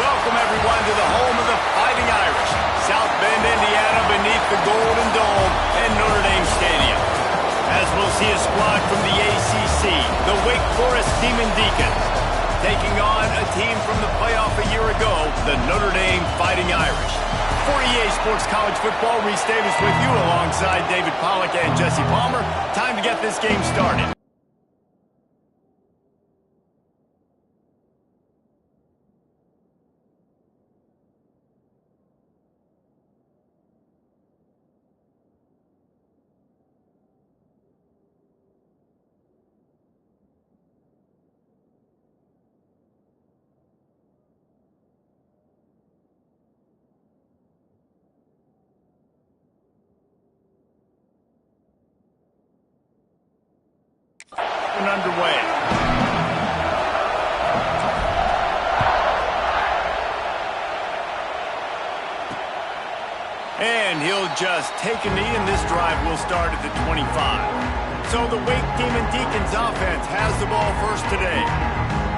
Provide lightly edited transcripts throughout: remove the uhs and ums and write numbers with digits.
Welcome, everyone, to the home of the Fighting Irish, South Bend, Indiana, beneath the Golden Dome and Notre Dame Stadium. As we'll see a squad from the ACC, the Wake Forest Demon Deacons, taking on a team from the playoff a year ago, the Notre Dame Fighting Irish. For EA Sports College Football, Reese Davis with you alongside David Pollack and Jesse Palmer. Time to get this game started. Underway. And he'll just take a knee, and this drive will start at the 25. So the Wake Demon Deacons offense has the ball first today.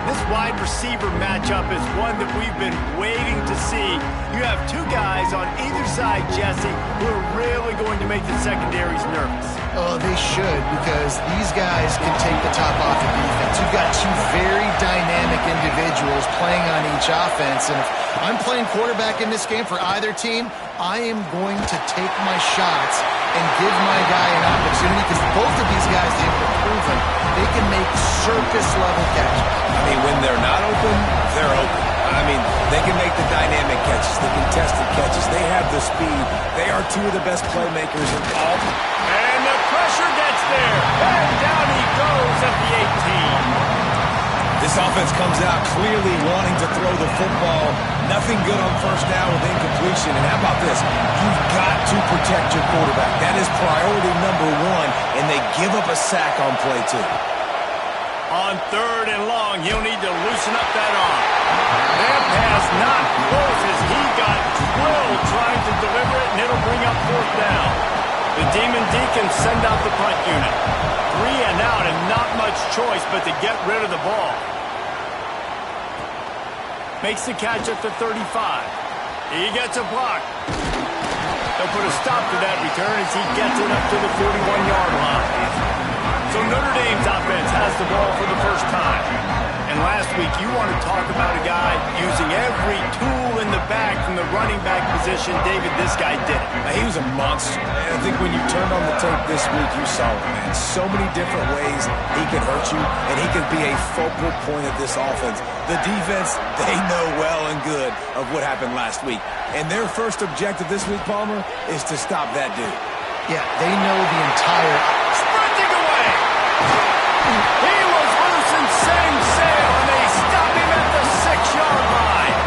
This wide receiver matchup is one that we've been waiting to see. You have two guys on either side, Jesse, who are really going to make the secondaries nervous. Oh, they should, because these guys can take the top off the defense. You've got two very dynamic individuals playing on each offense, and if I'm playing quarterback in this game for either team, I am going to take my shots and give my guy an opportunity, because both of these guys, they've proven they can make circus-level catches. I mean, when they're not open, they're open. I mean, they can make the dynamic catches, the contested catches. They have the speed. They are two of the best playmakers in all. And the pressure gets there. And down he goes at the 18. This offense comes out clearly wanting to throw the football. Nothing good on first down with incompletion. And how about this? You've got to protect your quarterback. That is priority number one, and they give up a sack on play two. On 3rd and long, he'll need to loosen up that arm. That pass not close as he got drilled trying to deliver it, and it'll bring up 4th down. The Demon Deacons send out the punt unit. 3 and out, and not much choice but to get rid of the ball. Makes the catch at the 35. He gets a block. They'll put a stop to that return as he gets it up to the 41-yard line. So Notre Dame's offense has the ball for the first time. And last week, you want to talk about a guy using every tool in the bag from the running back position. David, this guy did it. He was a monster. And I think when you turned on the tape this week, you saw it, man. So many different ways he can hurt you, and he can be a focal point of this offense. The defense, they know well and good of what happened last week. And their first objective this week, Palmer, is to stop that dude. Yeah, they know the entire... Sprinting away! He was loose and setting sail, and they stop him at the 6-yard line.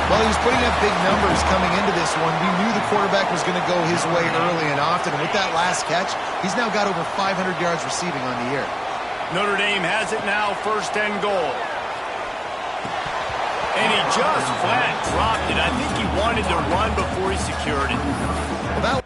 Well, he was putting up big numbers coming into this one. We knew the quarterback was going to go his way early and often, and with that last catch, he's now got over 500 yards receiving on the year. Notre Dame has it now, 1st and goal. And he just flat dropped it. I think he wanted to run before he secured it. Well, that...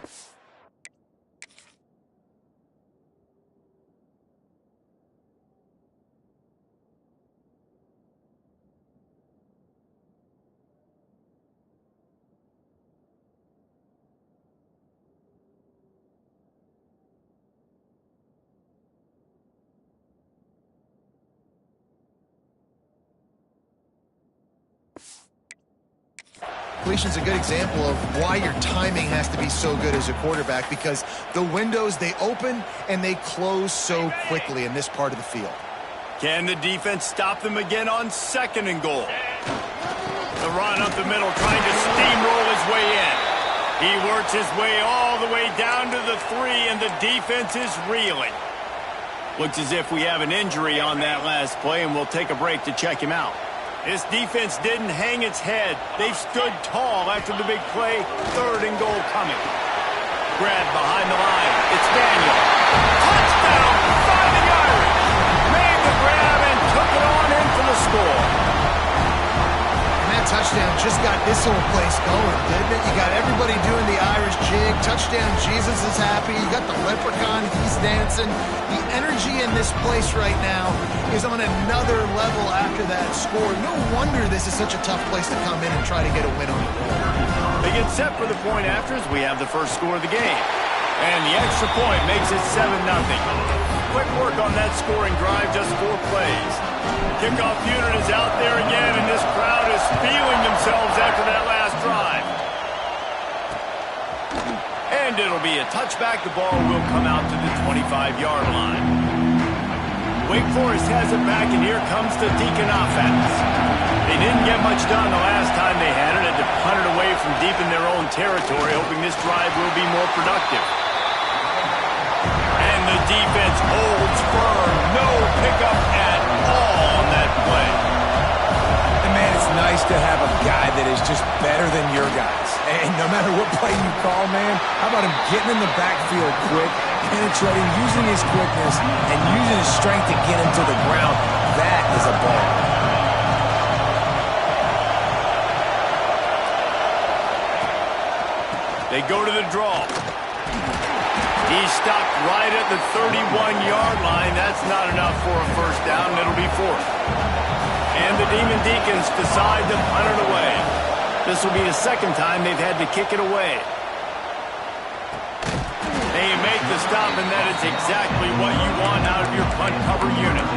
Completion's a good example of why your timing has to be so good as a quarterback, because the windows, they open and they close so quickly in this part of the field. Can the defense stop them again on 2nd and goal? The run up the middle, trying to steamroll his way in. He works his way all the way down to the 3, and the defense is reeling. Looks as if we have an injury on that last play, and we'll take a break to check him out. This defense didn't hang its head. They stood tall after the big play. 3rd and goal coming. Grab behind the line. It's Daniel. Touchdown, Fighting Irish. Made the grab and took it on in for the score. And that touchdown just got this whole place going, didn't it? You got everybody doing the Irish jig. Touchdown, Jesus is happy. You got the leprechaun, he's dancing. The energy in this place right now is on another level after that score. No wonder this is such a tough place to come in and try to get a win on the road. They get set for the point after as we have the first score of the game. And the extra point makes it 7-0. Quick work on that scoring drive, just 4 plays. Kickoff unit is out there again, and this crowd is feeling themselves after that last drive. And it'll be a touchback. The ball will come out to the 25-yard line. Wake Forest has it back, and here comes the Deacon offense. They didn't get much done the last time they had it. Had to punt it away from deep in their own territory, hoping this drive will be more productive. And the defense holds firm. No pickup at all on that play. And man, it's nice to have a guy that is just better than your guys. And no matter what play you call, man, how about him getting in the backfield quick, penetrating, using his quickness, and using his strength to get him to the ground. That is a ball. They go to the draw. He's stopped right at the 31-yard line. That's not enough for a first down. It'll be 4th. And the Demon Deacons decide to punt it away. This will be the second time they've had to kick it away. They make the stop, and that is exactly what you want out of your punt cover unit.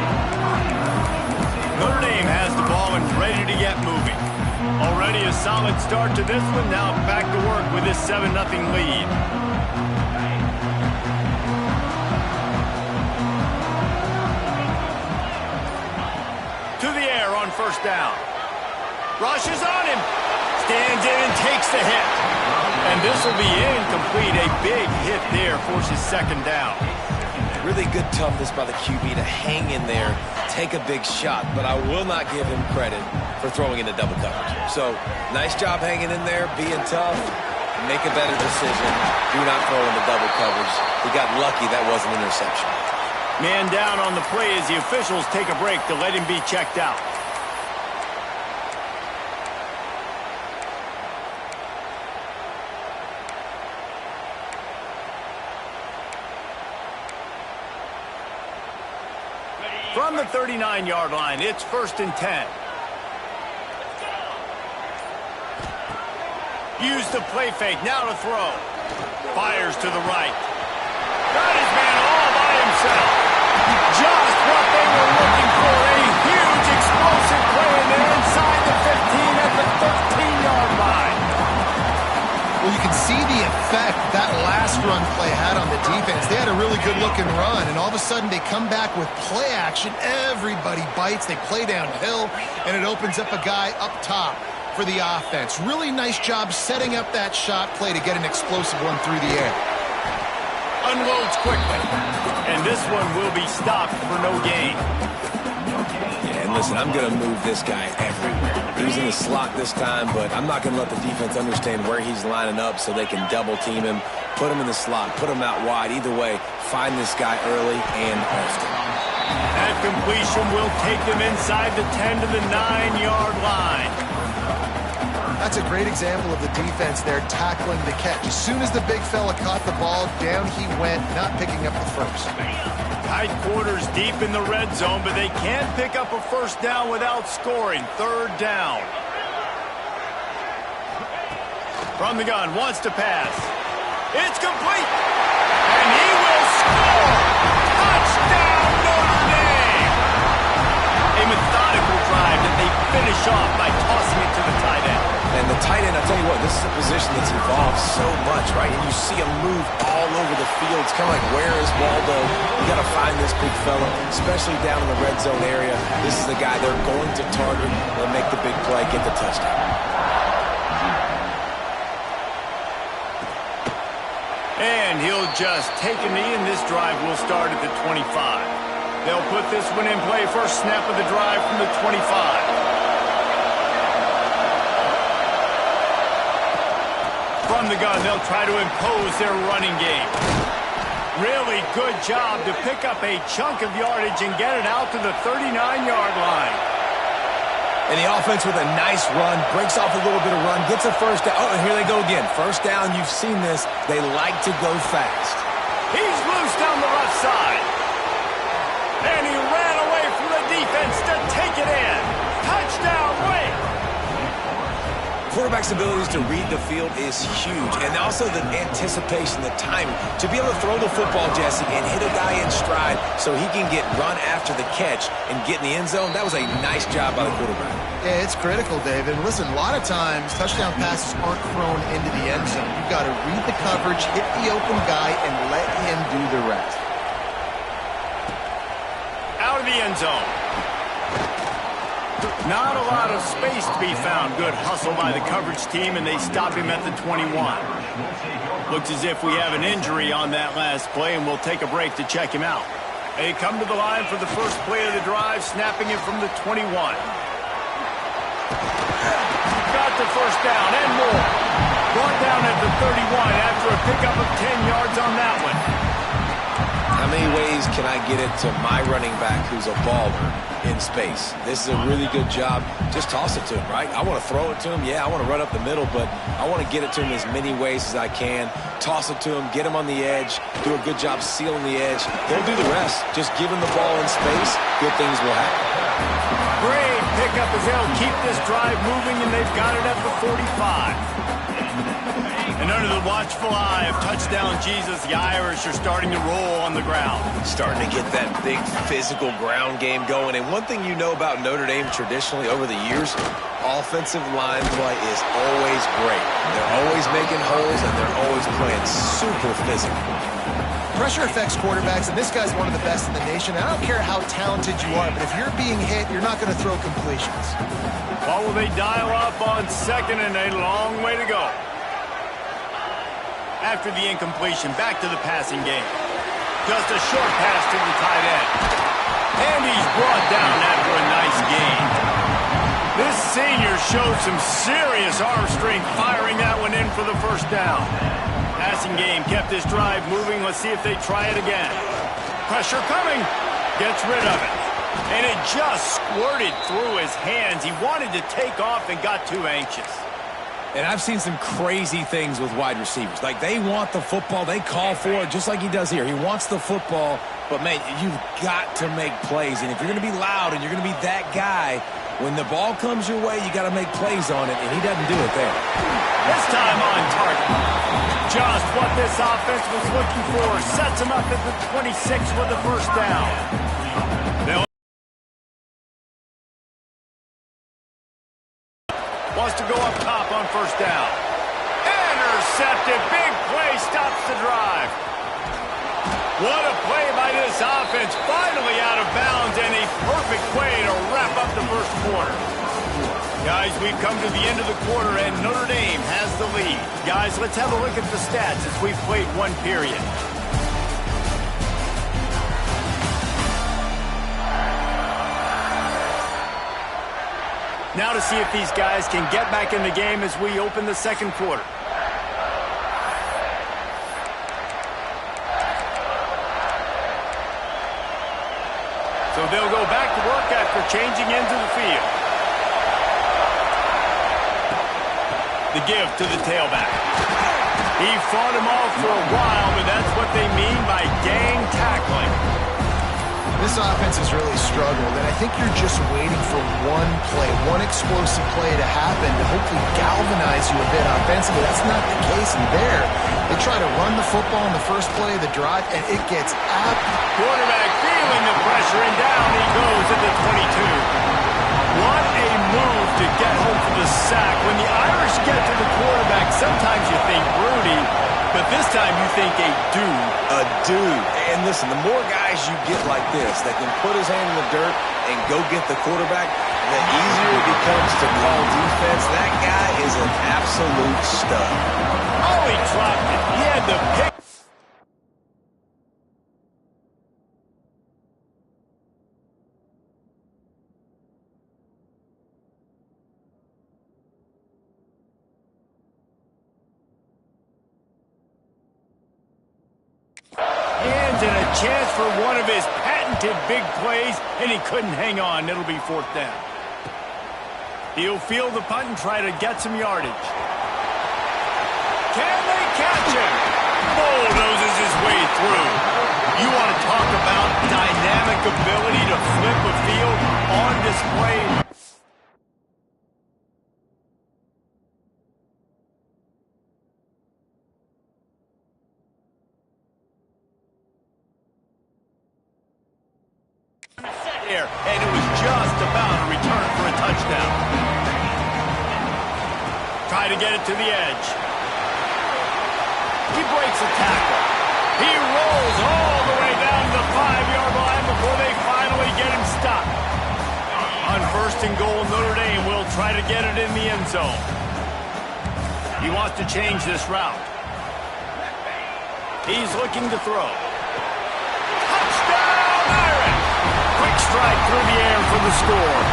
Notre Dame has the ball and ready to get moving. Already a solid start to this one. Now back to work with this 7-0 lead. To the air on first down. Rushes on him. Stands in and takes the hit. And this will be incomplete. A big hit there forces second down. Really good toughness by the QB to hang in there, take a big shot, but I will not give him credit for throwing into double coverage. So, nice job hanging in there, being tough, make a better decision. Do not throw into double coverage. He got lucky that was an interception. Man down on the play as the officials take a break to let him be checked out. From the 39-yard line, it's 1st and 10. Use the play fake, now to throw. Fires to the right. Got his man all by himself. Just what they were looking for. A huge explosive play, and they're inside the 15 at the 13-yard line. Well, you can see the effect that last run play had on the defense. They had a really good-looking run, and all of a sudden they come back with play action. Everybody bites. They play downhill, and it opens up a guy up top for the offense. Really nice job setting up that shot play to get an explosive one through the air. Unloads quickly, and this one will be stopped for no gain. Yeah, and listen, I'm going to move this guy everywhere. He's in the slot this time, but I'm not going to let the defense understand where he's lining up so they can double team him, put him in the slot, put him out wide. Either way, find this guy early and often. That completion will take them inside the 10 to the 9-yard line. That's a great example of the defense there tackling the catch. As soon as the big fella caught the ball, down he went, not picking up the first. Tight quarters deep in the red zone, but they can't pick up a first down without scoring. 3rd down. From the gun, wants to pass. It's complete. And he will score. Touchdown, Notre Dame. A methodical drive that they finish off by tossing it to the tight end. And the tight end, I'll tell you what, this is a position that's evolved so much, right? And you see him move all over the field. It's kind of like, where is Waldo? You got to find this big fella, especially down in the red zone area. This is the guy they're going to target. They'll make the big play, get the touchdown. And he'll just take a knee, and this drive will start at the 25. They'll put this one in play. First snap of the drive from the 25. From the gun, they'll try to impose their running game. Really good job to pick up a chunk of yardage and get it out to the 39-yard line. And the offense with a nice run, breaks off a little bit of run, gets a first down. Oh, and here they go again. First down, you've seen this. They like to go fast. He's loose down the left side. And he ran away from the defense to take it in. Touchdown, Wake. Quarterback's abilities to read the field is huge. And also the anticipation, the timing. To be able to throw the football, Jesse, and hit a guy in stride so he can get run after the catch and get in the end zone, that was a nice job by the quarterback. Yeah, it's critical, David. Listen, a lot of times touchdown passes aren't thrown into the end zone. You've got to read the coverage, hit the open guy, and let him do the rest. Out of the end zone. Not a lot of space to be found. Good hustle by the coverage team, and they stop him at the 21. Looks as if we have an injury on that last play, and we'll take a break to check him out. They come to the line for the first play of the drive, snapping it from the 21. Got the first down and more. Brought down at the 31 after a pickup of 10 yards on that one. How many ways can I get it to my running back who's a baller in space? This is a really good job. Just toss it to him, right? I want to throw it to him. Yeah, I want to run up the middle, but I want to get it to him as many ways as I can. Toss it to him, get him on the edge, do a good job sealing the edge. They'll do the rest. Just give him the ball in space, good things will happen. Great pickup as they'll keep this drive moving, and they've got it at the 45. And under the watchful eye of touchdown Jesus, the Irish are starting to roll on the ground. Starting to get that big physical ground game going. And one thing you know about Notre Dame traditionally over the years, offensive line play is always great. They're always making holes, and they're always playing super physical. Pressure affects quarterbacks, and this guy's one of the best in the nation. I don't care how talented you are, but if you're being hit, you're not going to throw completions. What will they dial up on second, and a long way to go? After the incompletion, back to the passing game. Just a short pass to the tight end. And he's brought down after a nice gain. This senior showed some serious arm strength firing that one in for the first down. Passing game kept this drive moving. Let's see if they try it again. Pressure coming. Gets rid of it. And it just squirted through his hands. He wanted to take off and got too anxious. And I've seen some crazy things with wide receivers. Like, they want the football. They call for it just like he does here. He wants the football, but, man, you've got to make plays. And if you're going to be loud and you're going to be that guy, when the ball comes your way, you got to make plays on it, and he doesn't do it there. This time on target. Just what this offense was looking for. Sets him up at the 26 for the first down. Wants to go up top on first down. Intercepted. Big play stops the drive. What a play by this offense. Finally out of bounds, and a perfect way to wrap up the first quarter. Guys, we've come to the end of the quarter, and Notre Dame has the lead. Guys, let's have a look at the stats as we've played one period. Now to see if these guys can get back in the game as we open the second quarter. So they'll go back to work after changing into the field. The give to the tailback. He fought him off for a while, but that's what they mean by gang tackling. This offense has really struggled, and I think you're just waiting for one play, one explosive play to happen to hopefully galvanize you a bit offensively. That's not the case in there. They try to run the football in the first play of the drive, and it gets up. Quarterback feeling the pressure, and down he goes at the 22. What a move to get home for the sack. When the Irish get to the quarterback, sometimes you think Rudy, but this time you think a dude. A dude. And listen, the more guys you get like this that can put his hand in the dirt and go get the quarterback, the easier it becomes to call defense. That guy is an absolute stud. Oh, he dropped it. He had the pick. And a chance for one of his patented big plays, and he couldn't hang on. It'll be fourth down. He'll field the punt and try to get some yardage. Can they catch him? Bulldozes his way through. You want to talk about dynamic ability to flip a field on display. And it was just about a return for a touchdown. Try to get it to the edge. He breaks a tackle. He rolls all the way down to the 5-yard line before they finally get him stopped. On 1st and goal, Notre Dame will try to get it in the end zone. He wants to change this route. He's looking to throw. Touchdown, Irish! Quick strike through the air for the score.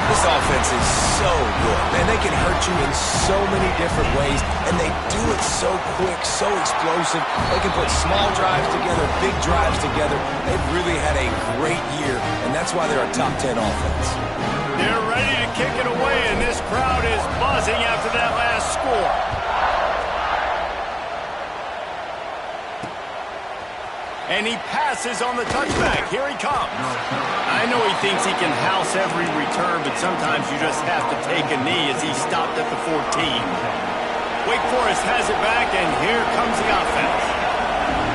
This offense is so good. Man, they can hurt you in so many different ways, and they do it so quick, so explosive. They can put small drives together, big drives together. They've really had a great year, and that's why they're a top 10 offense. They're ready to kick it away, and this crowd is buzzing after that last score. And he passes on the touchback. Here he comes. I know he thinks he can house every return, but sometimes you just have to take a knee as he stopped at the 14. Wake Forest has it back, and here comes the offense.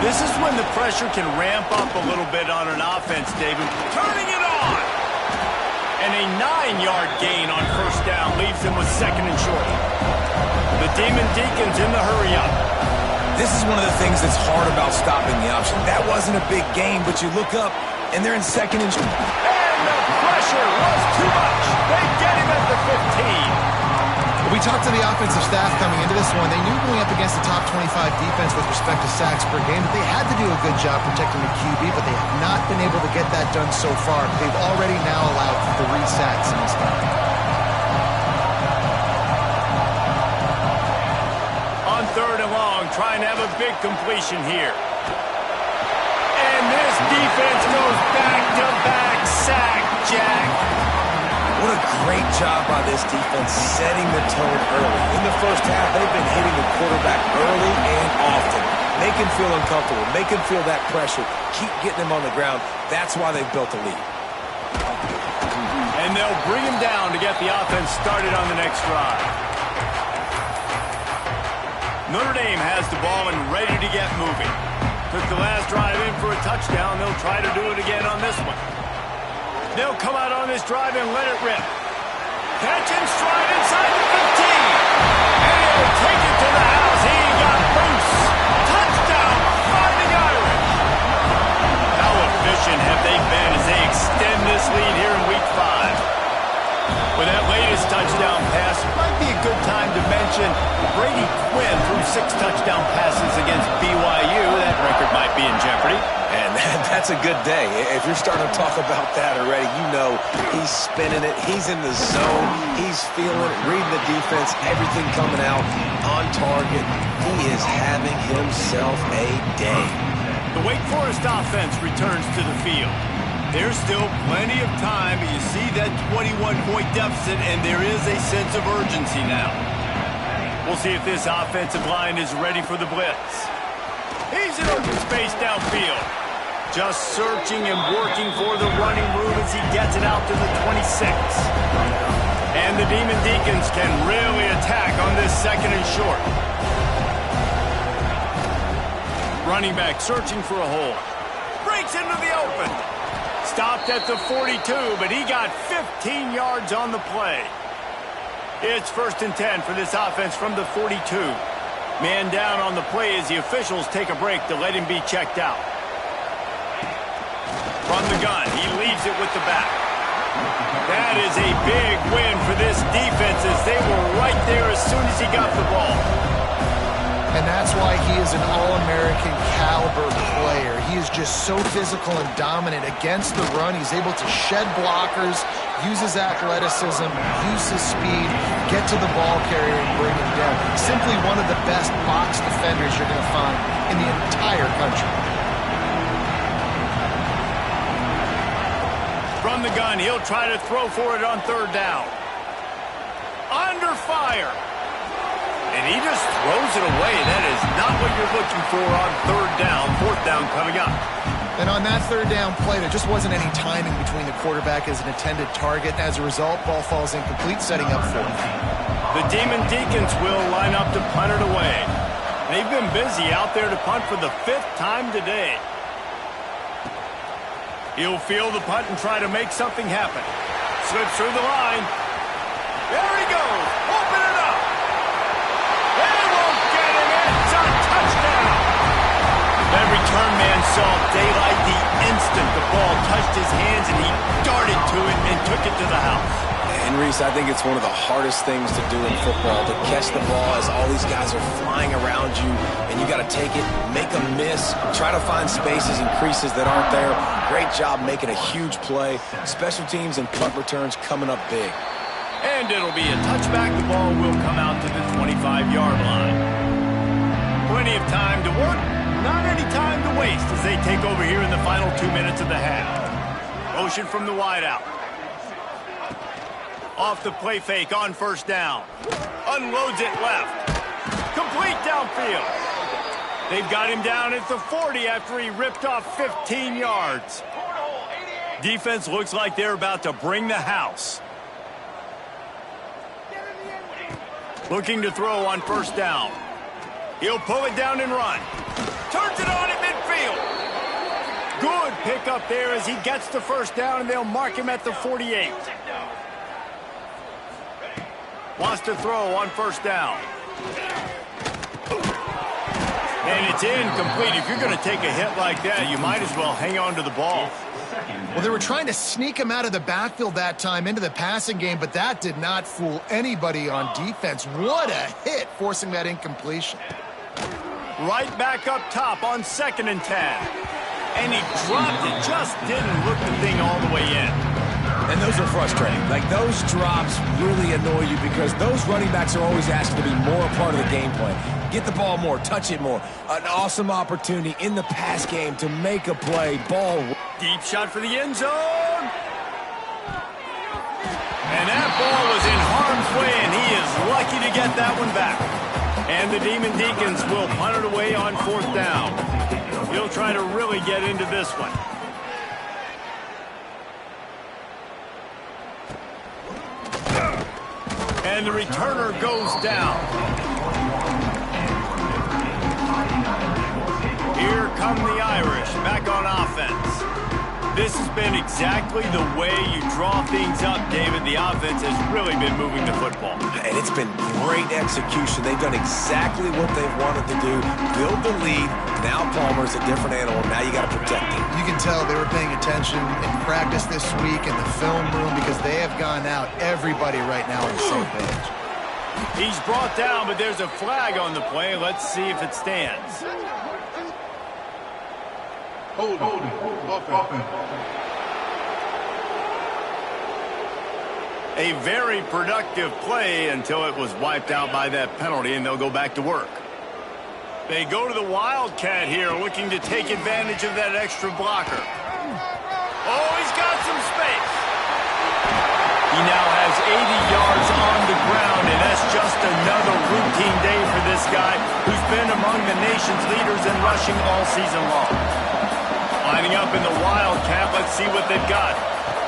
This is when the pressure can ramp up a little bit on an offense, David. Turning it on! And a 9-yard gain on 1st down leaves them with 2nd and short. The Demon Deacons in the hurry-up. This is one of the things that's hard about stopping the option. That wasn't a big game, but you look up, and they're in 2nd and short. And the pressure was too much. They get him at the 15. We talked to the offensive staff coming into this one. They knew going up against the top 25 defense with respect to sacks per game that they had to do a good job protecting the QB, but they have not been able to get that done so far. They've already now allowed 3 sacks in this game. On 3rd and long, trying to have a big completion here. And this defense goes back-to-back sack, Jack. What a great job by this defense setting the tone early. In the first half, they've been hitting the quarterback early and often. Make him feel uncomfortable. Make him feel that pressure. Keep getting him on the ground. That's why they've built a lead. And they'll bring him down to get the offense started on the next drive. Notre Dame has the ball and ready to get moving. Took the last drive in for a touchdown. They'll try to do it again on this one. They'll come out on this drive and let it rip. Catch and stride inside the 15. And he'll take it to the house. He got loose. Touchdown, Fighting Irish. How efficient have they been as they extend this lead here in Week 5? With that latest touchdown pass, might be a good time to mention Brady Quinn threw 6 touchdown passes against BYU. That record might be in jeopardy. And that's a good day. If you're starting to talk about that already, you know he's spinning it. He's in the zone. He's feeling it, reading the defense, everything coming out on target. He is having himself a day. The Wake Forest offense returns to the field. There's still plenty of time, but you see that 21-point deficit, and there is a sense of urgency now. We'll see if this offensive line is ready for the blitz. He's in open space downfield. Just searching and working for the running room as he gets it out to the 26. And the Demon Deacons can really attack on this 2nd and short. Running back searching for a hole. Breaks into the open. Stopped at the 42, but he got 15 yards on the play. It's 1st and 10 for this offense from the 42. Man down on the play as the officials take a break to let him be checked out. From the gun, he leaves it with the back. That is a big win for this defense as they were right there as soon as he got the ball. And that's why he is an All-American caliber player. He is just so physical and dominant against the run. He's able to shed blockers, use his athleticism, use his speed, get to the ball carrier and bring him down. Simply one of the best box defenders you're going to find in the entire country. From From the gun, he'll try to throw for it on third down. Under fire. And he just throws it away. That is not what you're looking for on third down. Fourth down coming up. And on that third down play, there just wasn't any timing between the quarterback as an intended target. As a result, ball falls incomplete, setting up fourth. The Demon Deacons will line up to punt it away. They've been busy out there to punt for the 5th time today. He'll field the punt and try to make something happen. Slips through the line. There he goes. Open it up. They won't get him. It's a touchdown. That return man saw daylight the instant the ball touched his hands, and he darted to it and took it to the house. And Reese, I think it's one of the hardest things to do in football, to catch the ball as all these guys are flying around you, and you got to take it, make a miss, try to find spaces and creases that aren't there. Great job making a huge play. Special teams and punt returns coming up big. And it'll be a touchback. The ball will come out to the 25-yard line. Plenty of time to work, not any time to waste as they take over here in the final 2 minutes of the half. Motion from the wideout. Off the play fake on first down. Unloads it left. Complete downfield. They've got him down at the 40 after he ripped off 15 yards. Defense looks like they're about to bring the house. Looking to throw on first down. He'll pull it down and run. Turns it on at midfield. Good pickup there as he gets the first down, and they'll mark him at the 48. Wants to throw on first down. And it's incomplete. If you're going to take a hit like that, you might as well hang on to the ball. Well, they were trying to sneak him out of the backfield that time into the passing game, but that did not fool anybody on defense. What a hit, forcing that incompletion. Right back up top on 2nd and 10. And he dropped it. Just didn't look the thing all the way in. And those are frustrating. Like, those drops really annoy you because those running backs are always asked to be more a part of the game plan. Get the ball more, touch it more. An awesome opportunity in the pass game to make a play. Ball. Deep shot for the end zone. And that ball was in harm's way, and he is lucky to get that one back. And the Demon Deacons will punt it away on 4th down. He'll try to really get into this one. And the returner goes down. Here come the Irish back on offense. This has been exactly the way you draw things up, David. The offense has really been moving the football. And it's been great execution. They've done exactly what they've wanted to do. Build the lead. Now Palmer's a different animal. Now you got to protect him. You can tell they were paying attention in practice this week in the film room because they have gone out, everybody right now on the same page. He's brought down, but there's a flag on the play. Let's see if it stands. Hold it. A very productive play until it was wiped out by that penalty, and they'll go back to work. They go to the Wildcat here, looking to take advantage of that extra blocker. Oh, he's got some space. He now has 80 yards on the ground, and that's just another routine day for this guy who's been among the nation's leaders in rushing all season long. Lining up in the Wildcat, let's see what they've got.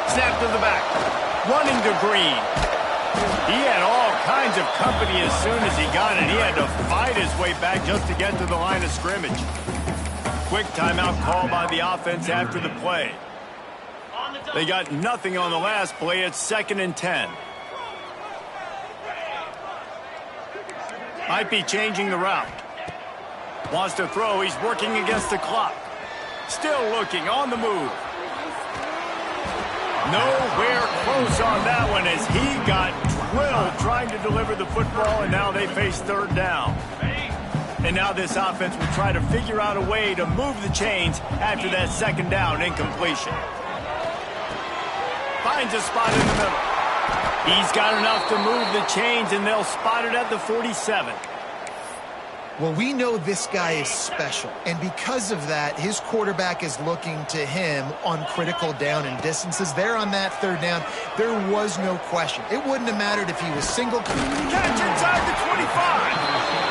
Snap to the back. Running to Green. He had all kinds of company as soon as he got it. He had to fight his way back just to get to the line of scrimmage. Quick timeout call by the offense after the play. They got nothing on the last play. It's 2nd and 10. Might be changing the route. Wants to throw. He's working against the clock. Still looking on the move. Nowhere close on that one as he got drilled trying to deliver the football, and now they face 3rd down. And now this offense will try to figure out a way to move the chains after that 2nd down incompletion. Finds a spot in the middle. He's got enough to move the chains, and they'll spot it at the 47. Well, we know this guy is special, and because of that, his quarterback is looking to him on critical down and distances. There on that third down, there was no question. It wouldn't have mattered if he was single. Catch inside the 25.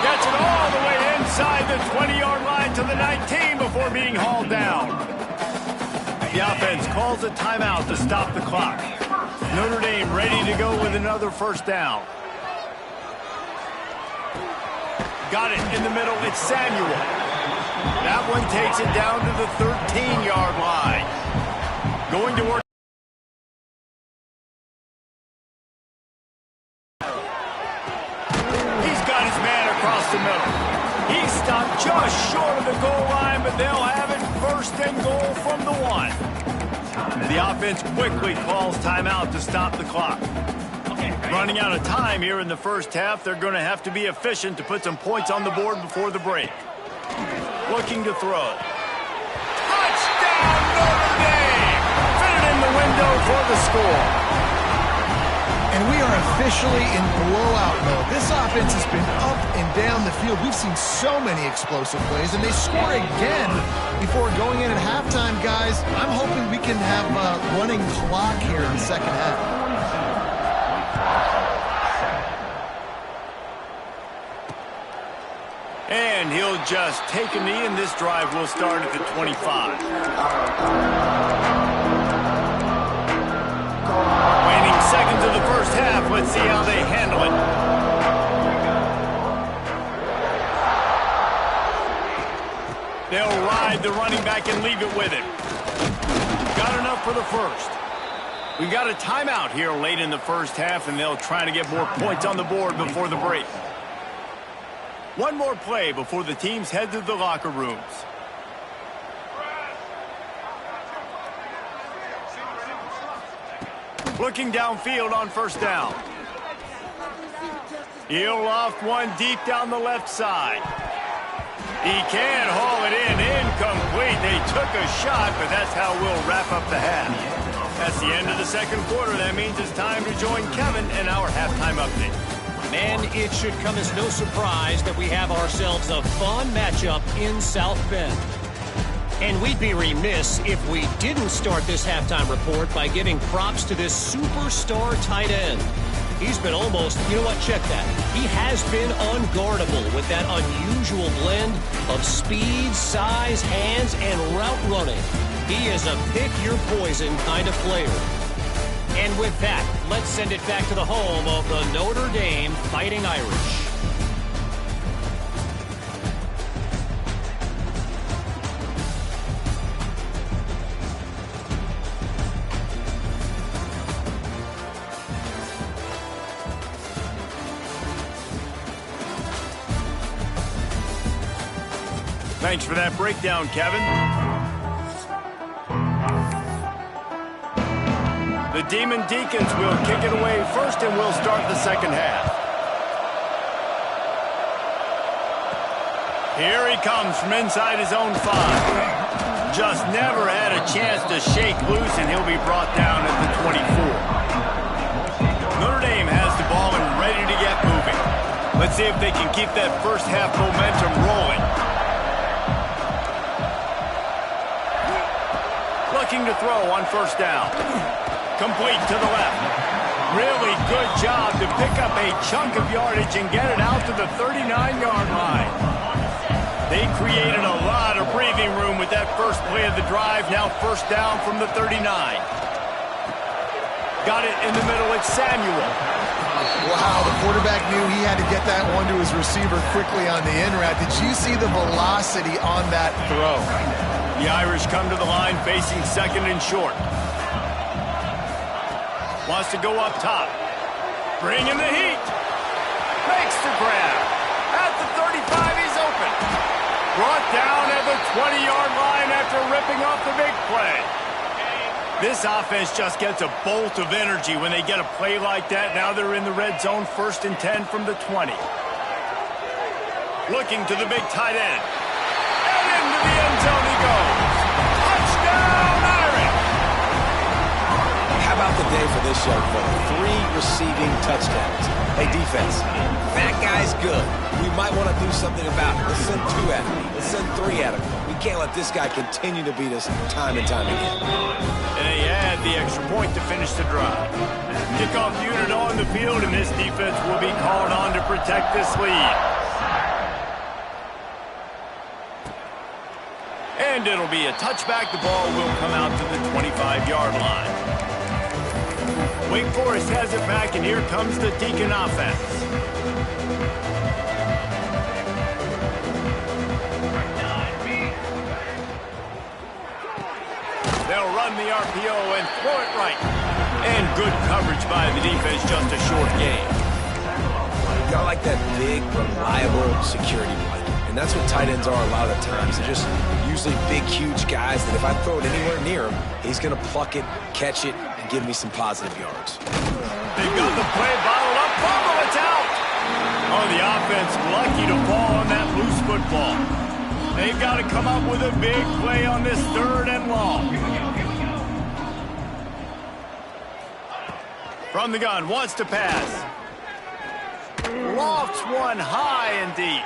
Gets it all the way inside the 20-yard line to the 19 before being hauled down. The offense calls a timeout to stop the clock. Notre Dame ready to go with another first down. Got it in the middle. It's Samuel. That one takes it down to the 13-yard line. Going to work. He's got his man across the middle. He stopped just short of the goal line, but they'll have it first and goal from the 1. The offense quickly calls timeout to stop the clock. Running out of time here in the first half, they're going to have to be efficient to put some points on the board before the break. Looking to throw. Touchdown, Notre Dame! Fit it in the window for the score. And we are officially in blowout mode. This offense has been up and down the field. We've seen so many explosive plays, and they score again before going in at halftime, guys. I'm hoping we can have a running clock here in the second half. And he'll just take a knee, and this drive will start at the 25. Waning seconds of the first half. Let's see how they handle it. They'll ride the running back and leave it with him. Got enough for the first. We got a timeout here late in the first half, and they'll try to get more points on the board before the break. One more play before the teams head to the locker rooms. Looking downfield on first down. He'll loft one deep down the left side. He can haul it in. Incomplete. They took a shot, but that's how we'll wrap up the half. That's the end of the second quarter. That means it's time to join Kevin in our halftime update. Man, it should come as no surprise that we have ourselves a fun matchup in South Bend. And we'd be remiss if we didn't start this halftime report by giving props to this superstar tight end. He's been almost, you know what, check that. He has been unguardable with that unusual blend of speed, size, hands, and route running. He is a pick-your-poison kind of player. And with that, let's send it back to the home of the Notre Dame Fighting Irish. Thanks for that breakdown, Kevin. The Demon Deacons will kick it away first, and we'll start the second half. Here he comes from inside his own 5. Just never had a chance to shake loose, and he'll be brought down at the 24. Notre Dame has the ball and ready to get moving. Let's see if they can keep that first half momentum rolling. Looking to throw on first down. Complete to the left. Really good job to pick up a chunk of yardage and get it out to the 39-yard line. They created a lot of breathing room with that first play of the drive. Now first down from the 39. Got it in the middle. It's Samuel. Wow, the quarterback knew he had to get that one to his receiver quickly on the in route. Did you see the velocity on that throw? The Irish come to the line facing second and short. Wants to go up top. Bring in the heat. Makes the grab. At the 35, he's open. Brought down at the 20-yard line after ripping off the big play. This offense just gets a bolt of energy when they get a play like that. Now they're in the red zone, first and 10 from the 20. Looking to the big tight end. And into the end zone he goes. Touchdown, Irish! How about the day for this young fella? 3 receiving touchdowns. Hey, defense, that guy's good. We might want to do something about it. Let's send 2 at him. Let's send 3 at him. We can't let this guy continue to beat us time and time again. And they add the extra point to finish the drive. Kickoff unit on the field, and this defense will be called on to protect this lead. And it'll be a touchback. The ball will come out to the 25-yard line. Wake Forest has it back, and here comes the Deacon offense. They'll run the RPO and throw it right. And good coverage by the defense, just a short gain. You got like that big, reliable security blanket. And that's what tight ends are a lot of the times. They're just usually big, huge guys that if I throw it anywhere near him, he's going to pluck it, catch it, and give me some positive yards. They've got the play bottled up. Fumble, it's out. Oh, the offense lucky to fall on that loose football. They've got to come up with a big play on this 3rd and long. From the gun, wants to pass. Lofts one high and deep.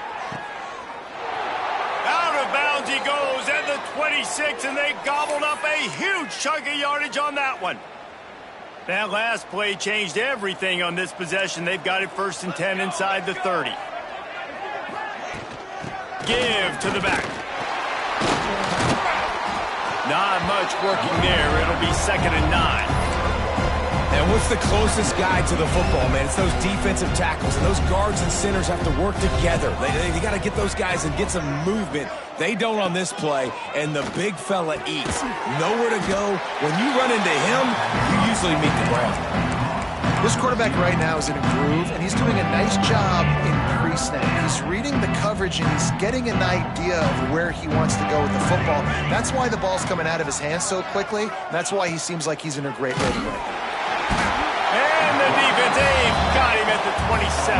Out of bounds he goes at the 26, and they gobbled up a huge chunk of yardage on that one. That last play changed everything on this possession. They've got it 1st and 10 inside the 30. Give to the back. Not much working there. It'll be 2nd and 9. And what's the closest guy to the football, man? It's those defensive tackles, and those guards and centers have to work together. They got to get those guys and get some movement. They don't on this play, and the big fella eats. Nowhere to go. When you run into him, you usually meet the ground. This quarterback right now is in a groove, and he's doing a nice job in pre-snap. He's reading the coverage, and he's getting an idea of where he wants to go with the football. That's why the ball's coming out of his hands so quickly. That's why he seems like he's in a great rhythm right now. And the defense got him at the 27.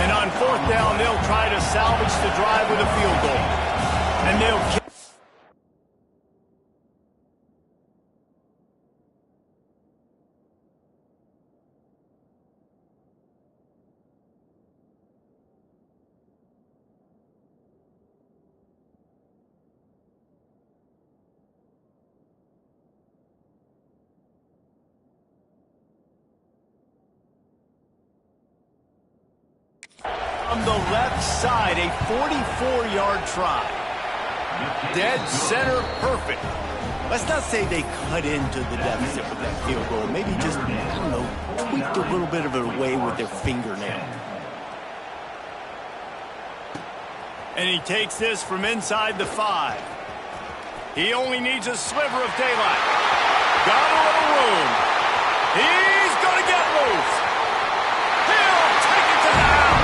And on 4th down, they'll try to salvage the drive with a field goal. And they'll kick. From the left side, a 44-yard try. Dead center perfect. Let's not say they cut into the deficit with that field goal. Maybe just, I don't know, tweaked a little bit of it away with their fingernail. And he takes this from inside the 5. He only needs a sliver of daylight. Got a little room. He's going to get loose. He'll take it to the house.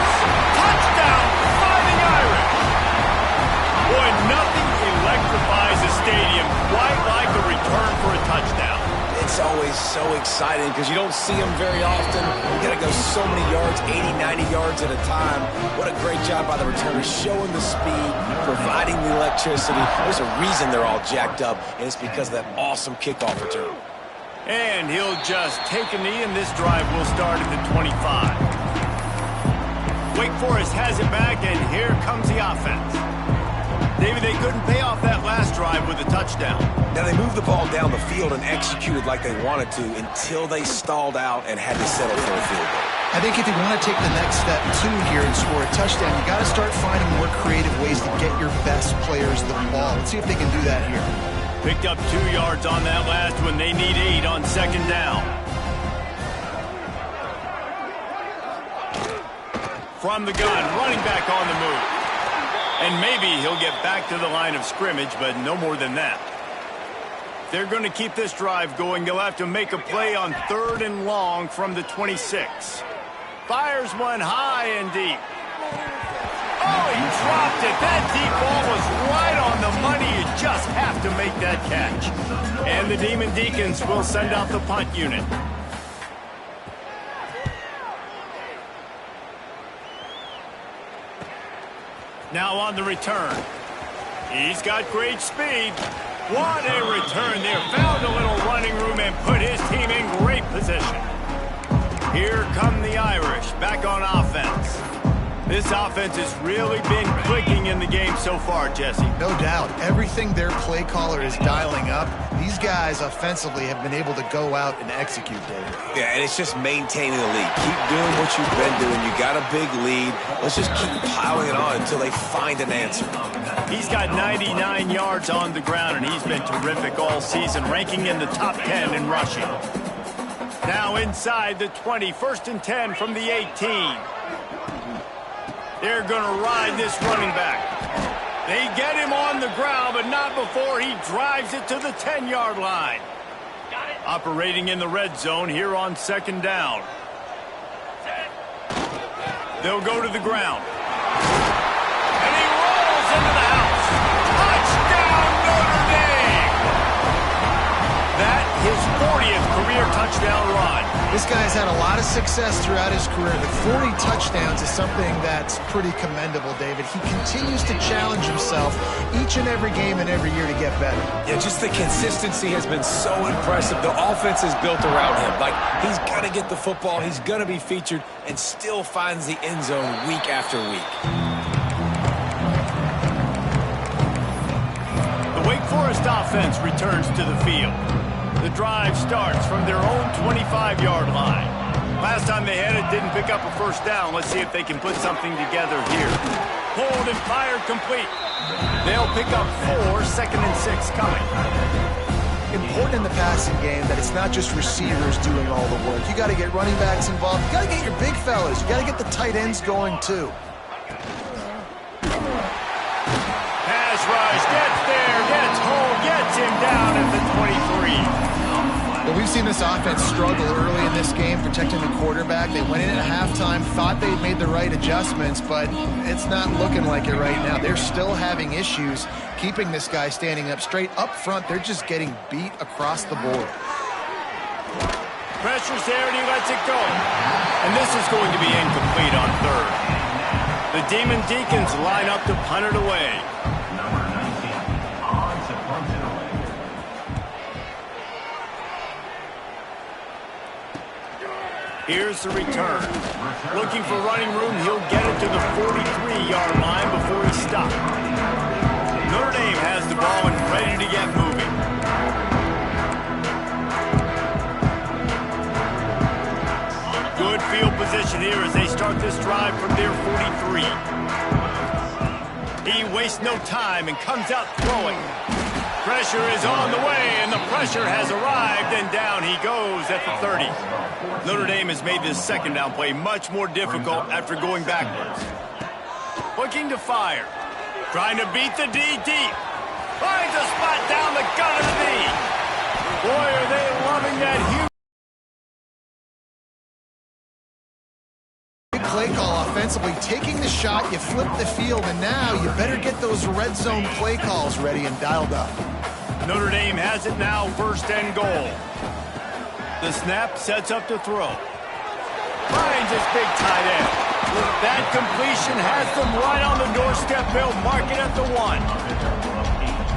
Touchdown, Fighting Irish. Boy, nothing electrifies a stadium quite like a return for a touchdown. It's always so exciting because you don't see them very often. You got to go so many yards, 80, 90 yards at a time. What a great job by the returners, showing the speed, providing the electricity. There's a reason they're all jacked up, and it's because of that awesome kickoff return. And he'll just take a knee, and this drive will start at the 25. Wake Forest has it back, and here comes the offense. David, they couldn't pay off that last drive with a touchdown. Now, they moved the ball down the field and executed like they wanted to until they stalled out and had to settle for a field goal. I think if you want to take the next step, too, here and score a touchdown, you got to start finding more creative ways to get your best players the ball. Let's see if they can do that here. Picked up 2 yards on that last one. They need 8 on 2nd down. From the gun, running back on the move. And maybe he'll get back to the line of scrimmage, but no more than that. They're going to keep this drive going. They'll have to make a play on 3rd and long from the 26. Fires one high and deep. Oh, he dropped it. That deep ball was right on the money. You just have to make that catch. And the Demon Deacons will send out the punt unit. Now on the return. He's got great speed. What a return there. Found a little running room and put his team in great position. Here come the Irish back on offense. This offense has really been clicking in the game so far, Jesse. No doubt. Everything their play caller is dialing up, these guys offensively have been able to go out and execute, David. Yeah, and it's just maintaining the lead. Keep doing what you've been doing. You got a big lead. Let's just keep piling it on until they find an answer. He's got 99 yards on the ground, and he's been terrific all season, ranking in the top 10 in rushing. Now inside the 20, 1st and 10 from the 18. They're going to ride this running back. They get him on the ground, but not before he drives it to the 10-yard line. Operating in the red zone here on 2nd down. They'll go to the ground. And he rolls into the house. Touchdown, Notre Dame! That his 40th career touchdown run. This guy's had a lot of success throughout his career, but 40 touchdowns is something that's pretty commendable, David. He continues to challenge himself each and every game and every year to get better. Yeah, just the consistency has been so impressive. The offense is built around him. Like, he's got to get the football, he's going to be featured, and still finds the end zone week after week. The Wake Forest offense returns to the field. The drive starts from their own 25-yard line. Last time they had it, didn't pick up a 1st down. Let's see if they can put something together here. Pulled and fired complete. They'll pick up 4, 2nd and 6 coming. Important in the passing game that it's not just receivers doing all the work. You got to get running backs involved. You got to get your big fellas. You got to get the tight ends going too. Pass rush, gets there, gets home, gets him down at the 23. Well, we've seen this offense struggle early in this game, protecting the quarterback. They went in at halftime, thought they'd made the right adjustments, but it's not looking like it right now. They're still having issues keeping this guy standing up straight. Up front, they're just getting beat across the board. Pressure's there, and he lets it go. And this is going to be incomplete on 3rd. The Demon Deacons line up to punt it away. Here's the return. Looking for running room, he'll get it to the 43-yard line before he's stopped. Notre Dame has the ball and ready to get moving. Good field position here as they start this drive from their 43. He wastes no time and comes out throwing. Pressure is on the way, and the pressure has arrived, and down he goes at the 30. Notre Dame has made this 2nd down play much more difficult after going backwards. Looking to fire. Trying to beat the D deep. Finds a spot down the gut of the D. Boy, are they loving that huge Play call offensively, taking the shot, you flip the field, and now you better get those red zone play calls ready and dialed up. Notre Dame has it now, 1st and goal. The snap sets up to throw. Finds his big tight end. That completion has them right on the doorstep. They'll mark it at the 1.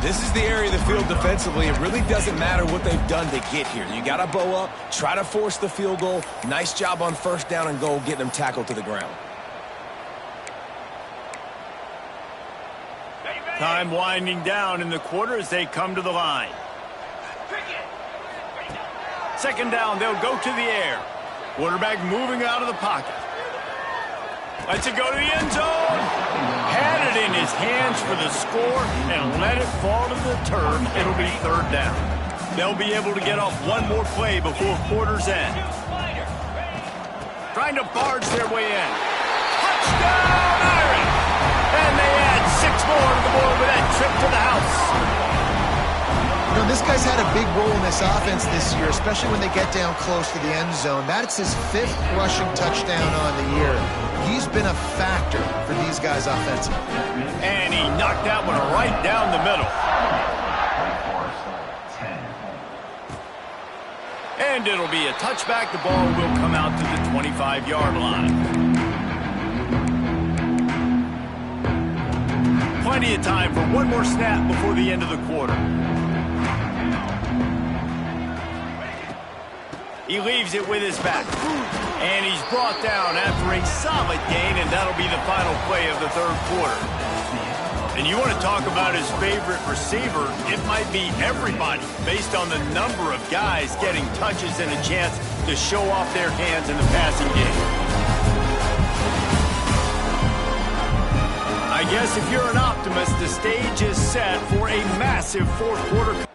This is the area of the field defensively. It really doesn't matter what they've done to get here. You got to bow up, try to force the field goal. Nice job on 1st down and goal, getting them tackled to the ground. Time winding down in the quarter as they come to the line. 2nd down, they'll go to the air. Quarterback moving out of the pocket. Lets it go to the end zone. Had it in his hands for the score and let it fall to the turf. It'll be 3rd down. They'll be able to get off one more play before quarter's end. Trying to barge their way in. Touchdown, Irish! And they add 6 more to the board with that trip to the house. You know, this guy's had a big role in this offense this year, especially when they get down close to the end zone. That's his 5th rushing touchdown on the year. He's been a factor for these guys offensively. And he knocked that one right down the middle. And it'll be a touchback. The ball will come out to the 25-yard line. Plenty of time for one more snap before the end of the quarter. He leaves it with his back. And he's brought down after a solid gain, and that'll be the final play of the third quarter. And you want to talk about his favorite receiver, it might be everybody based on the number of guys getting touches and a chance to show off their hands in the passing game. I guess if you're an optimist, the stage is set for a massive fourth quarter.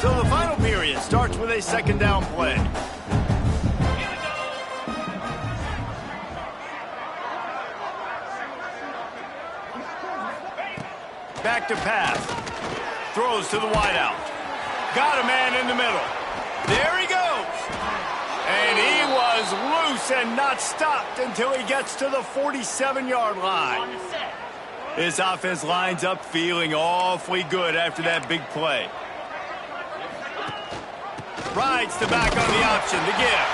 So the final period starts with a second down play. Back to pass. Throws to the wideout. Got a man in the middle. There he goes. And he was loose and not stopped until he gets to the 47-yard line. This offense lines up feeling awfully good after that big play. Rides the back on the option to give.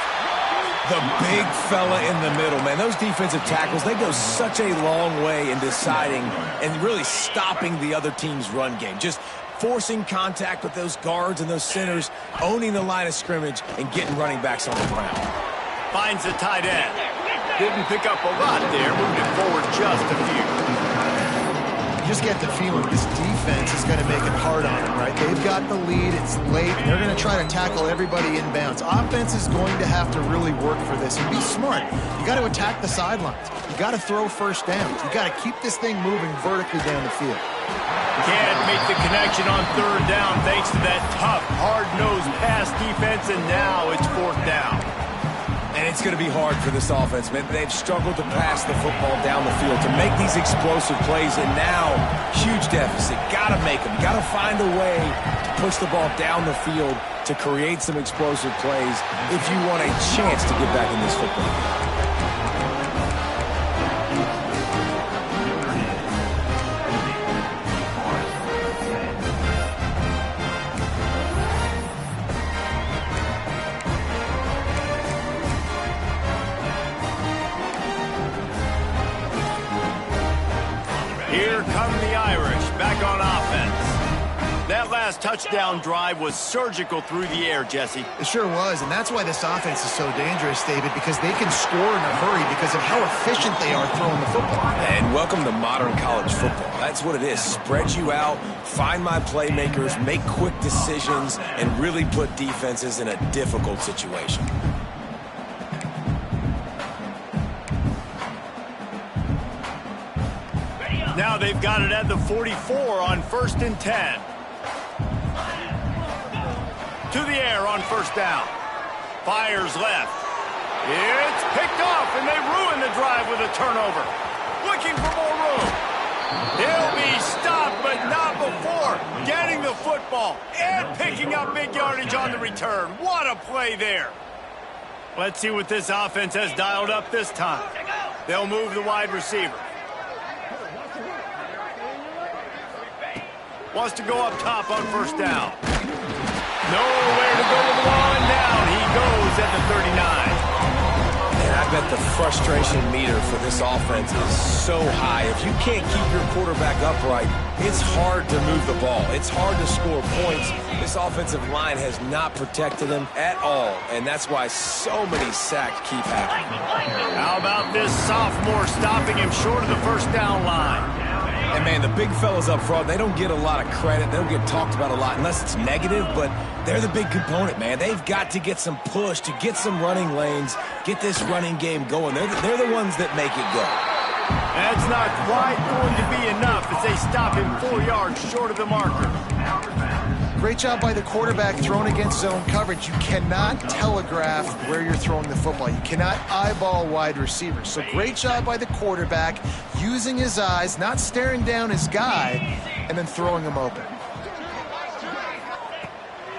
The big fella in the middle, man. Those defensive tackles, they go such a long way in deciding and really stopping the other team's run game. Just forcing contact with those guards and those centers, owning the line of scrimmage, and getting running backs on the ground. Finds the tight end. Didn't pick up a lot there, moving it forward just a few. You just get the feeling this defense is going to make it hard on them, right? They've got the lead, it's late, and they're going to try to tackle everybody inbounds. Offense is going to have to really work for this and be smart. You got to attack the sidelines. You got to throw first downs. You got to keep this thing moving vertically down the field. Can't make the connection on third down thanks to that tough, hard-nosed pass defense, and now it's fourth down. And it's going to be hard for this offense, man. They've struggled to pass the football down the field to make these explosive plays, and now huge deficit. Got to make them. Got to find a way to push the ball down the field to create some explosive plays if you want a chance to get back in this football game. Here come the Irish, back on offense. That last touchdown drive was surgical through the air, Jesse. It sure was, and that's why this offense is so dangerous, David, because they can score in a hurry because of how efficient they are throwing the football. And welcome to modern college football. That's what it is. Spread you out, find my playmakers, make quick decisions, and really put defenses in a difficult situation. Now they've got it at the 44 on 1st and 10. To the air on first down. Fires left. It's picked off, and they ruin the drive with a turnover. Looking for more room. He'll be stopped, but not before getting the football and picking up big yardage on the return. What a play there. Let's see what this offense has dialed up this time. They'll move the wide receiver. Wants to go up top on first down. Nowhere to go with the ball, and down he goes at the 39. And I bet the frustration meter for this offense is so high. If you can't keep your quarterback upright, it's hard to move the ball. It's hard to score points. This offensive line has not protected him at all, and that's why so many sacks keep happening. How about this sophomore stopping him short of the first down line? And, man, the big fellas up front, they don't get a lot of credit. They don't get talked about a lot unless it's negative, but they're the big component, man. They've got to get some push, to get some running lanes, get this running game going. They're the ones that make it go. That's not quite going to be enough as they stop him 4 yards short of the marker. Great job by the quarterback throwing against zone coverage. You cannot telegraph where you're throwing the football. You cannot eyeball wide receivers. So great job by the quarterback using his eyes, not staring down his guy, and then throwing him open.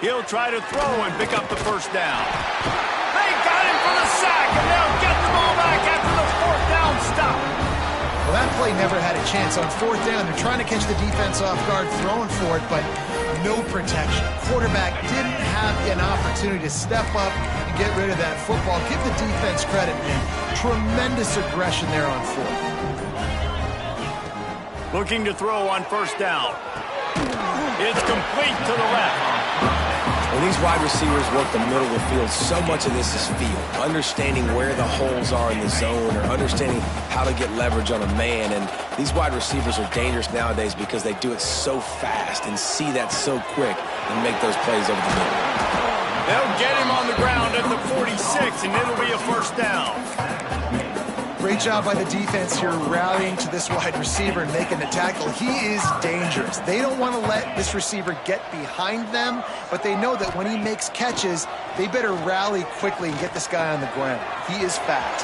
He'll try to throw and pick up the first down. They got him for the sack, and they'll get the ball back after the fourth down stop. Well, that play never had a chance. On fourth down, they're trying to catch the defense off guard, throwing for it, but no protection. Quarterback didn't have an opportunity to step up and get rid of that football. Give the defense credit, man. Tremendous aggression there on fourth. Looking to throw on first down. It's complete to the left. When these wide receivers work the middle of the field, so much of this is feel. Understanding where the holes are in the zone or understanding how to get leverage on a man. And these wide receivers are dangerous nowadays because they do it so fast and see that so quick and make those plays over the middle. They'll get him on the ground at the 46, and it'll be a first down. Great job by the defense here rallying to this wide receiver and making the tackle. He is dangerous. They don't want to let this receiver get behind them, but they know that when he makes catches, they better rally quickly and get this guy on the ground. He is fast.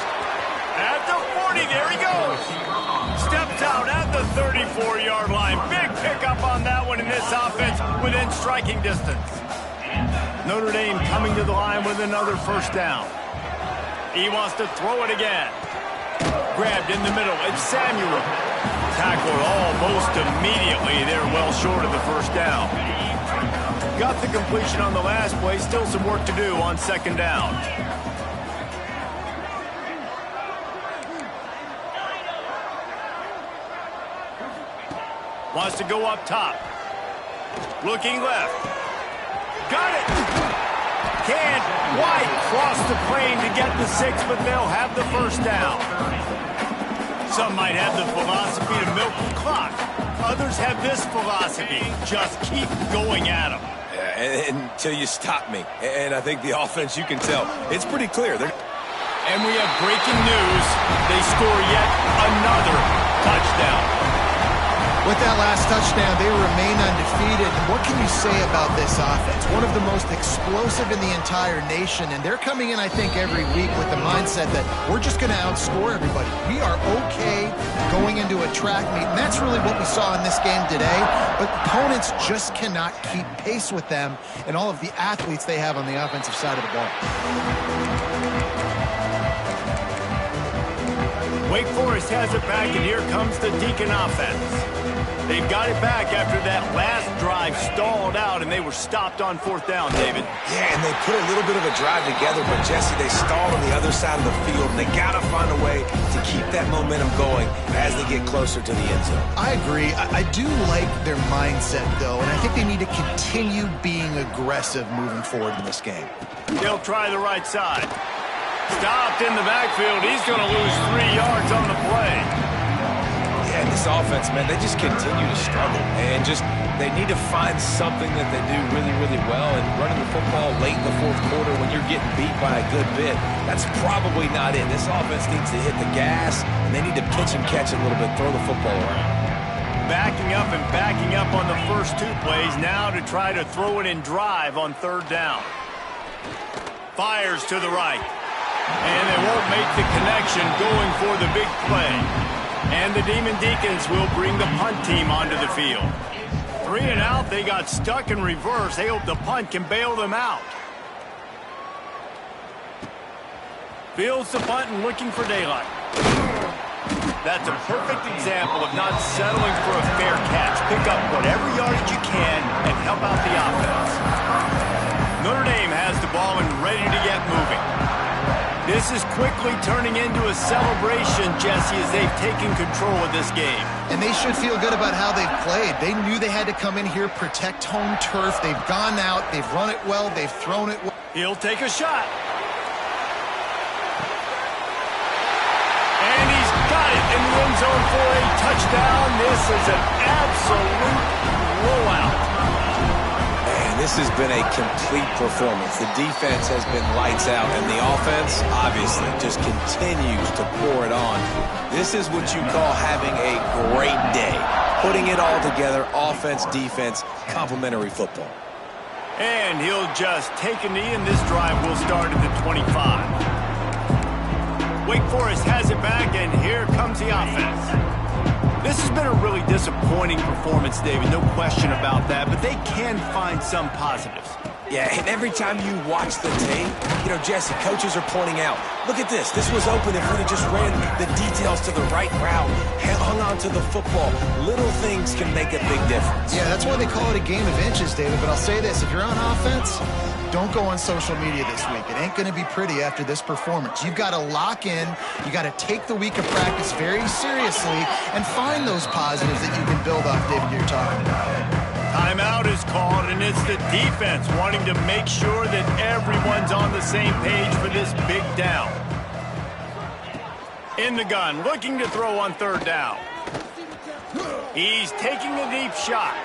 At the 40, there he goes. Steps out at the 34-yard line. Big pickup on that one in this offense within striking distance. Notre Dame coming to the line with another first down. He wants to throw it again. Grabbed in the middle. It's Samuel. Tackled almost immediately. They're well short of the first down. Got the completion on the last play. Still some work to do on second down. Wants to go up top. Looking left. Got it. Can't quite cross the plane to get the 6, but they'll have the first down. Some might have the philosophy to milk the clock. Others have this philosophy. Just keep going at them. Yeah, until you stop me. And I think the offense, you can tell, it's pretty clear. And we have breaking news. They score yet another touchdown. With that last touchdown, they remain undefeated. What can you say about this offense? One of the most explosive in the entire nation, and they're coming in, I think, every week with the mindset that we're just going to outscore everybody. We are okay going into a track meet, and that's really what we saw in this game today. But opponents just cannot keep pace with them and all of the athletes they have on the offensive side of the ball. Wake Forest has it back, and here comes the Deacon offense. They've got it back after that last drive stalled out, and they were stopped on fourth down, David. Yeah, and they put a little bit of a drive together, but, Jesse, they stalled on the other side of the field, and they got to find a way to keep that momentum going as they get closer to the end zone. I agree. I do like their mindset, though, and I think they need to continue being aggressive moving forward in this game. They'll try the right side. Stopped in the backfield. He's going to lose 3 yards on the play. Yeah, this offense, man, they just continue to struggle. And they need to find something that they do really, really well. And running the football late in the fourth quarter when you're getting beat by a good bit, that's probably not it. This offense needs to hit the gas, and they need to pitch and catch a little bit, throw the football around. Backing up and backing up on the first 2 plays now to try to throw it in drive on third down. Fires to the right. And they won't make the connection going for the big play. And the Demon Deacons will bring the punt team onto the field. 3 and out, they got stuck in reverse. They hope the punt can bail them out. Fields the punt and looking for daylight. That's a perfect example of not settling for a fair catch. Pick up whatever yardage you can and help out the offense. Notre Dame has the ball and ready to get moving. This is quickly turning into a celebration, Jesse, as they've taken control of this game. And they should feel good about how they've played. They knew they had to come in here, protect home turf. They've gone out, they've run it well, they've thrown it well. He'll take a shot. And he's got it in the end zone for a touchdown. This is an absolute blowout. And this has been a complete performance. The defense has been lights out, and the offense, obviously, just continues to pour it on. This is what you call having a great day. Putting it all together, offense, defense, complementary football. And he'll just take a knee, and this drive will start at the 25. Wake Forest has it back, and here comes the offense. This has been a really disappointing performance, David, no question about that, but they can find some positives. Yeah, and every time you watch the tape, Jesse, coaches are pointing out, look at this. This was open if we'd have just ran the details to the right route, hung on to the football. Little things can make a big difference. Yeah, that's why they call it a game of inches, David. But I'll say this, if you're on offense, don't go on social media this week. It ain't going to be pretty after this performance. You've got to lock in. You got to take the week of practice very seriously and find those positives that you can build off, David, you're talking about. Timeout is called, and it's the defense wanting to make sure that everyone's on the same page for this big down. In the gun, looking to throw on third down. He's taking a deep shot.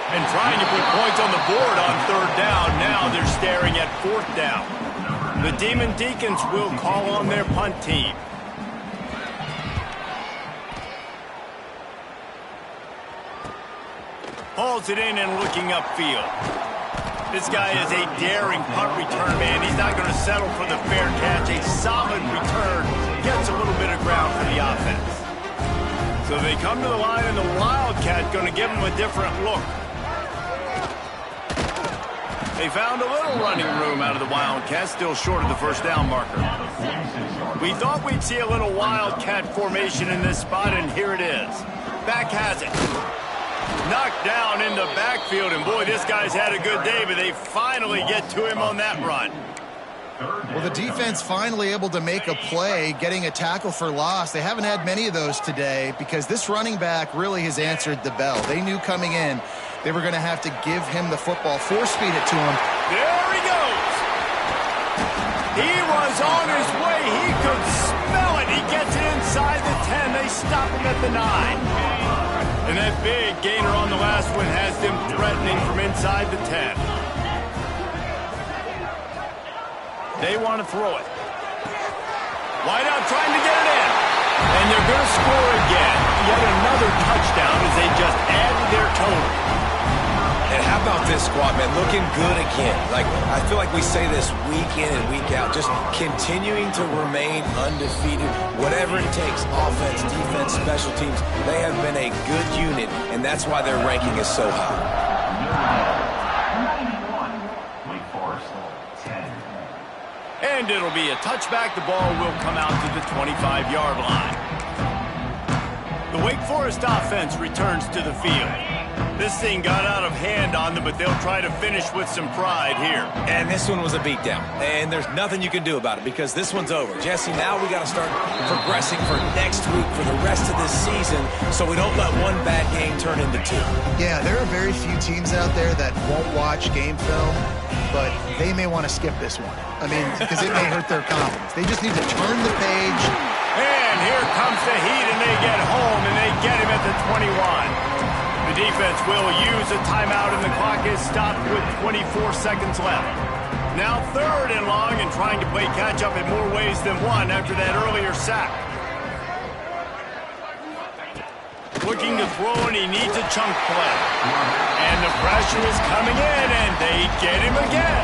And trying to put points on the board on third down. Now they're staring at fourth down. The Demon Deacons will call on their punt team. Hauls it in and looking upfield. This guy is a daring punt return man. He's not going to settle for the fair catch. A solid return gets a little bit of ground for the offense. So they come to the line, and the Wildcat going to give them a different look. They found a little running room out of the Wildcat, still short of the first down marker. We thought we'd see a little Wildcat formation in this spot, and here it is. Back has it. Knocked down in the backfield, and boy, this guy's had a good day, but they finally get to him on that run. Well, the defense finally able to make a play, getting a tackle for loss. They haven't had many of those today because this running back really has answered the bell. They knew coming in they were going to have to give him the football, force-feed it to him. There he goes. He was on his way. He could smell it. He gets it inside the 10. They stop him at the 9. And that big gainer on the last one has them threatening from inside the 10. They want to throw it. Wide out trying to get it in. And they're going to score again. Yet another touchdown as they just add to their total. And how about this squad, man? Looking good again. I feel like we say this week in and week out, just continuing to remain undefeated. Whatever it takes, offense, defense, special teams, they have been a good unit, and that's why their ranking is so high. Wake Forest, 10. And it'll be a touchback. The ball will come out to the 25-yard line. The Wake Forest offense returns to the field. This thing got out of hand on them, but they'll try to finish with some pride here. And this one was a beatdown. And there's nothing you can do about it because this one's over. Jesse, now we got to start progressing for next week for the rest of this season so we don't let one bad game turn into two. Yeah, there are very few teams out there that won't watch game film, but they may want to skip this one. I mean, because it may hurt their confidence. They just need to turn the page. And here comes the heat, and they get home, and they get him at the 21. The defense will use a timeout, and the clock is stopped with 24 seconds left. Now third and long, and trying to play catch-up in more ways than one after that earlier sack. Looking to throw, and he needs a chunk play. And the pressure is coming in, and they get him again.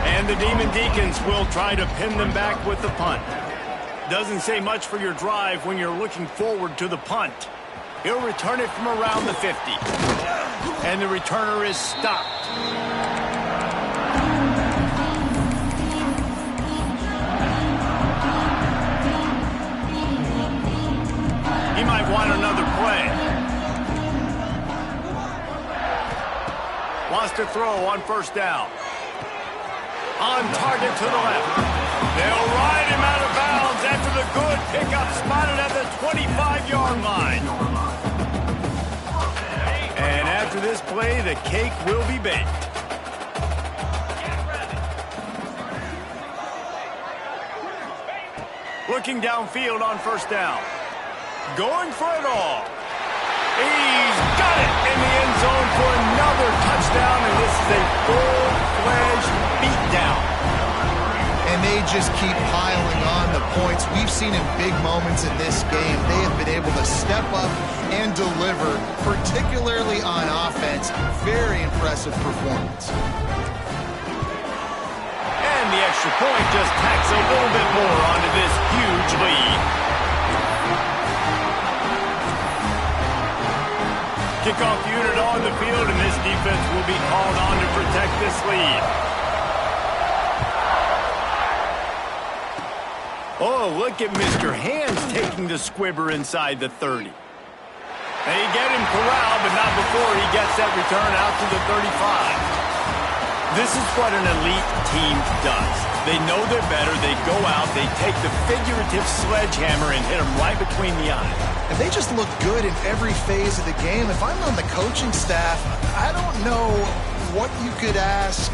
And the Demon Deacons will try to pin them back with the punt. Doesn't say much for your drive when you're looking forward to the punt. He'll return it from around the 50. And the returner is stopped. He might want another play. Wants to throw on first down. On target to the left. They'll ride him out of bounds after the good pickup spotted at the 25-yard line. And after this play, the cake will be baked. Looking downfield on first down. going for it all. He's got it in the end zone for another touchdown, and this is a full-fledged beatdown. And they just keep piling on the points. We've seen in big moments in this game, they have been able to step up and deliver, particularly on offense. Very impressive performance. And the extra point just tacks a little bit more onto this huge lead. Kickoff unit on the field, and this defense will be called on to protect this lead. Oh, look at Mr. Hands taking the squibber inside the 30. They get him corralled, but not before he gets that return out to the 35. This is what an elite team does. They know they're better. They go out, they take the figurative sledgehammer and hit them right between the eyes. And they just look good in every phase of the game. If I'm on the coaching staff, I don't know what you could ask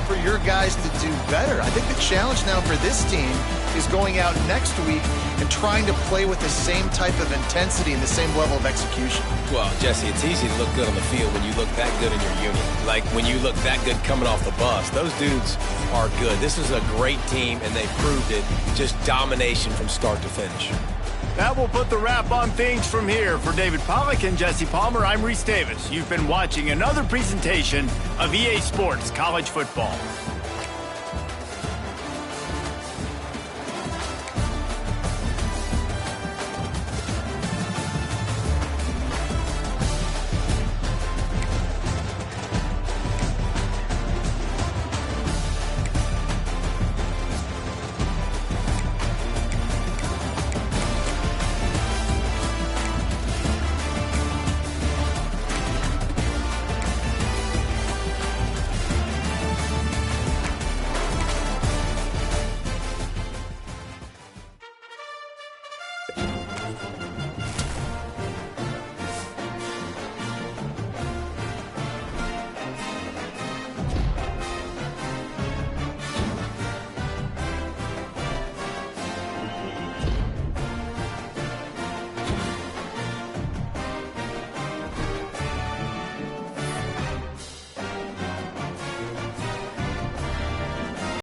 for your guys to do better. I think the challenge now for this team is going out next week and trying to play with the same type of intensity and the same level of execution. Well, Jesse, it's easy to look good on the field when you look that good in your unit. Like when you look that good coming off the bus. Those dudes are good. This is a great team, and they proved it. Just domination from start to finish. That will put the wrap on things from here. For David Pollack and Jesse Palmer, I'm Reese Davis. You've been watching another presentation of EA Sports College Football.